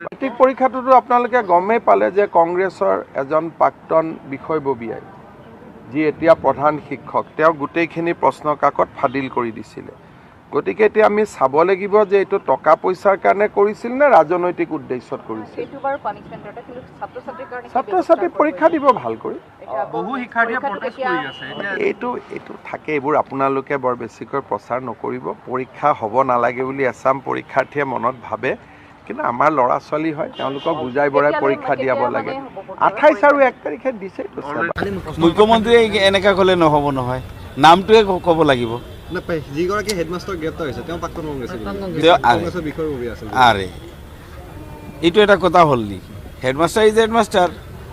Matric পৰীক্ষাটোতো আপোনালোকে গমেই পালে যে কংগ্ৰেছৰ এজন প্ৰাক্তন বিষয়ববীয়াই যি এতিয়া প্ৰধান শিক্ষক তেওঁ গোটেইখিনি প্ৰশ্ন কাকত ফাদিল কৰি দিছিলে। গতিকে এতিয়া আমি চাব লাগিব যে এইটো টকা পইচাৰ কাৰণে কৰিছিল নে ৰাজনৈতিক উদ্দেশ্যত কৰিছিল। ছাত্ৰ-ছাত্ৰী পৰীক্ষা দিব ভাল কৰি এইটো থাকে। এইবোৰ আপোনালোকে বৰ বেছিকৈ প্ৰচাৰ নকৰিব। পৰীক্ষা হ'ব নালাগে বুলি এছাম পৰীক্ষাৰ্থীয়ে মনত ভাবে, কিন্তু আমাৰ ল'ৰা ছোৱালী হয়, তেওঁলোকক বুজাই বঢ়াই পৰীক্ষা দিয়াব লাগে। 28 আৰু 1 তাৰিখে দিছে। মুখ্যমন্ত্ৰীয়ে এনেকৈ ক'লে নহ'ব নহয়, নামটোৱে ক'ব লাগিব। যিগৰাকী হেডমাষ্টাৰ গ্ৰেপ্তাৰ হৈছে তেওঁ প্ৰাক্তন কংগ্ৰেছৰ বিষয়ববী আছিল। আৰে এইটো এটা কথা হ'ল নেকি? হেডমাষ্টাৰ ইজ হেডমাষ্টাৰ,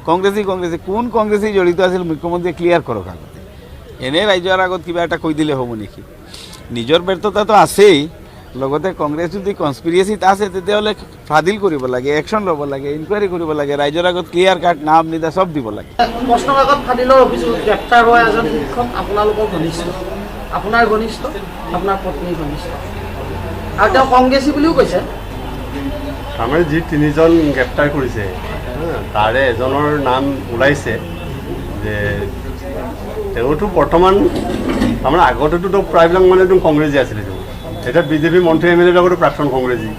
কংগ্ৰেছী কোন কংগ্ৰেছী জড়িত আছিল মুখ্যমন্ত্ৰীয়ে ক্লিয়াৰ কৰক আগতে। এনেই ৰাইজৰ আগত কিবা এটা কৈ দিলে হ'ব নেকি? নিজৰ ব্যৰ্থতাটো আছেই, লগতে কংগ্ৰেছ যদি কনস্পিৰেচিত আছে তেতিয়াহ'লে ফাদিল কৰিব লাগে, একশ্যন ল'ব লাগে, ইনকুৱাৰী কৰিব লাগে, ৰাইজৰ আগত ক্লিয়াৰ কাট নাম নিদা চব দিব লাগে। প্ৰশ্ন কাকত ফাদিলৰ অভিযোগ, গ্ৰেপ্তাৰ হোৱা এজন শিক্ষক আপোনালোকৰ ঘনিষ্ঠ, আপোনাৰ ঘনিষ্ঠ, আপোনাৰ পত্নীৰ ঘনিষ্ঠ, আৰু তেওঁ কংগ্ৰেছী বুলিও কৈছে। আমাৰ যি 3জন গ্ৰেপ্তাৰ কৰিছে তাৰে এজনৰ নাম ওলাইছে যে তেওঁতো বৰ্তমান আমাৰ আগতেতো প্ৰায়বিলাক মানে কংগ্ৰেছী আছিলে। এতিয়া বিজেপি মন্ত্ৰী এম এল এৰ লগতো প্ৰাক্তন কংগ্ৰেছী।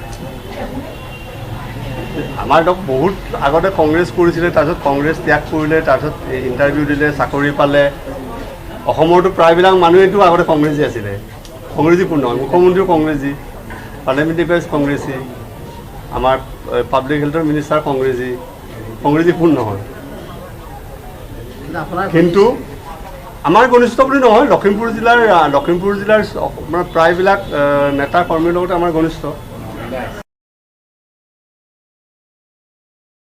আমাৰ বহুত আগতে কংগ্ৰেছ কৰিছিলে, তাৰপিছত কংগ্ৰেছ ত্যাগ কৰিলে, তাৰপিছত ইণ্টাৰভিউ দিলে, চাকৰি পালে। অসমৰতো প্ৰায়বিলাক মানুহেতো আগতে কংগ্ৰেছী আছিলে, কংগ্ৰেছীপূৰ্ণ হয়। মুখ্যমন্ত্ৰীও কংগ্ৰেছী, পাৰ্লিয়ামেণ্টাৰী এফেয়াৰ্ছ কংগ্ৰেছী, আমাৰ পাব্লিক হেল্থৰ মিনিষ্টাৰ কংগ্ৰেছীপূৰ্ণ হয়। কিন্তু আমাৰ ঘনিষ্ঠ বুলি নহয়, লখিমপুৰ জিলাৰ প্ৰায়বিলাক নেতা কৰ্মীৰ লগতে আমাৰ ঘনিষ্ঠ।